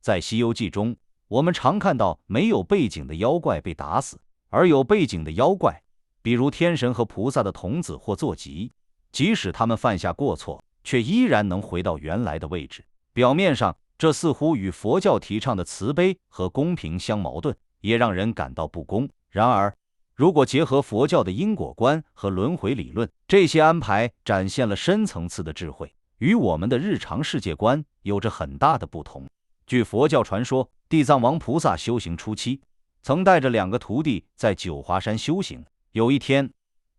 在《西游记》中，我们常看到没有背景的妖怪被打死，而有背景的妖怪，比如天神和菩萨的童子或坐骑，即使他们犯下过错，却依然能回到原来的位置。表面上，这似乎与佛教提倡的慈悲和公平相矛盾，也让人感到不公。然而，如果结合佛教的因果观和轮回理论，这些安排展现了深层次的智慧，与我们的日常世界观有着很大的不同。据佛教传说，地藏王菩萨修行初期，曾带着2个徒弟在九华山修行。有一天，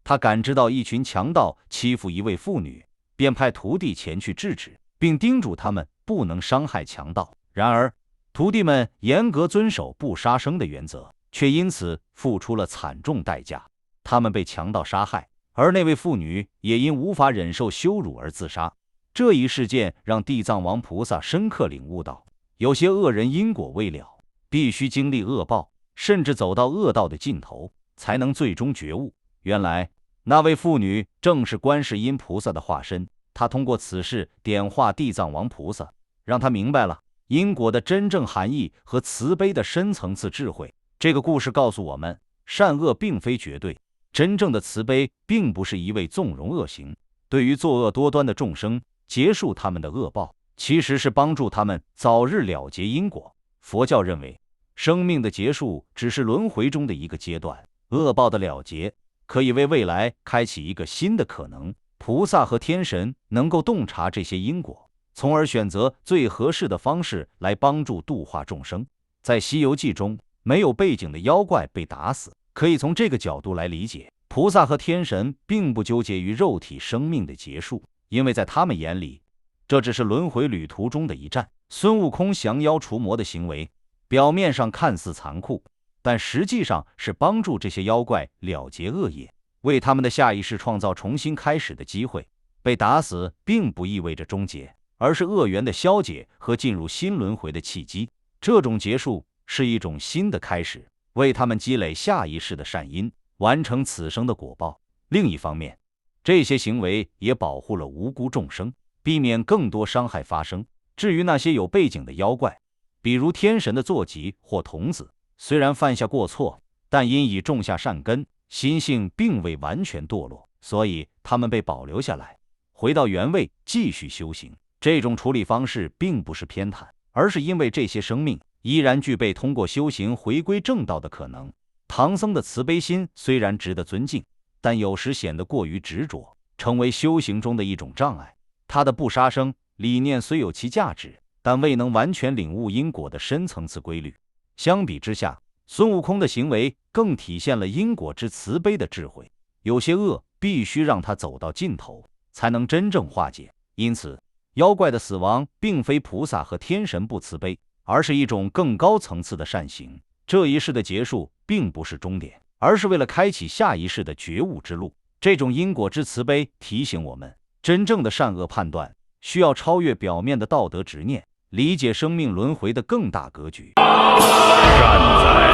他感知到一群强盗欺负一位妇女，便派徒弟前去制止，并叮嘱他们不能伤害强盗。然而，徒弟们严格遵守不杀生的原则，却因此付出了惨重代价。他们被强盗杀害，而那位妇女也因无法忍受羞辱而自杀。这一事件让地藏王菩萨深刻领悟到，有些恶人因果未了，必须经历恶报，甚至走到恶道的尽头，才能最终觉悟。原来，那位妇女正是观世音菩萨的化身，她通过此事点化地藏王菩萨，让他明白了因果的真正含义和慈悲的深层次智慧。这个故事告诉我们，善恶并非绝对，真正的慈悲并不是一味纵容恶行，对于作恶多端的众生，结束他们的恶报，其实是帮助他们早日了结因果。佛教认为，生命的结束只是轮回中的一个阶段，恶报的了结可以为未来开启一个新的可能。菩萨和天神能够洞察这些因果，从而选择最合适的方式来帮助度化众生。在《西游记》中，没有背景的妖怪被打死，可以从这个角度来理解，菩萨和天神并不纠结于肉体生命的结束，因为在他们眼里，这只是轮回旅途中的一站。孙悟空降妖除魔的行为，表面上看似残酷，但实际上是帮助这些妖怪了结恶业，为他们的下一世创造重新开始的机会。被打死并不意味着终结，而是恶缘的消解和进入新轮回的契机。这种结束是一种新的开始，为他们积累下一世的善因，完成此生的果报。另一方面，这些行为也保护了无辜众生，避免更多伤害发生。至于那些有背景的妖怪，比如天神的坐骑或童子，虽然犯下过错，但因已种下善根，心性并未完全堕落，所以他们被保留下来，回到原位继续修行。这种处理方式并不是偏袒，而是因为这些生命依然具备通过修行回归正道的可能。唐僧的慈悲心虽然值得尊敬，但有时显得过于执着，成为修行中的一种障碍。他的不杀生理念虽有其价值，但未能完全领悟因果的深层次规律。相比之下，孙悟空的行为更体现了因果之慈悲的智慧。有些恶必须让他走到尽头，才能真正化解。因此，妖怪的死亡并非菩萨和天神不慈悲，而是一种更高层次的善行。这一世的结束并不是终点，而是为了开启下一世的觉悟之路。这种因果之慈悲提醒我们，真正的善恶判断需要超越表面的道德执念，理解生命轮回的更大格局。善哉，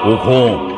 悟空，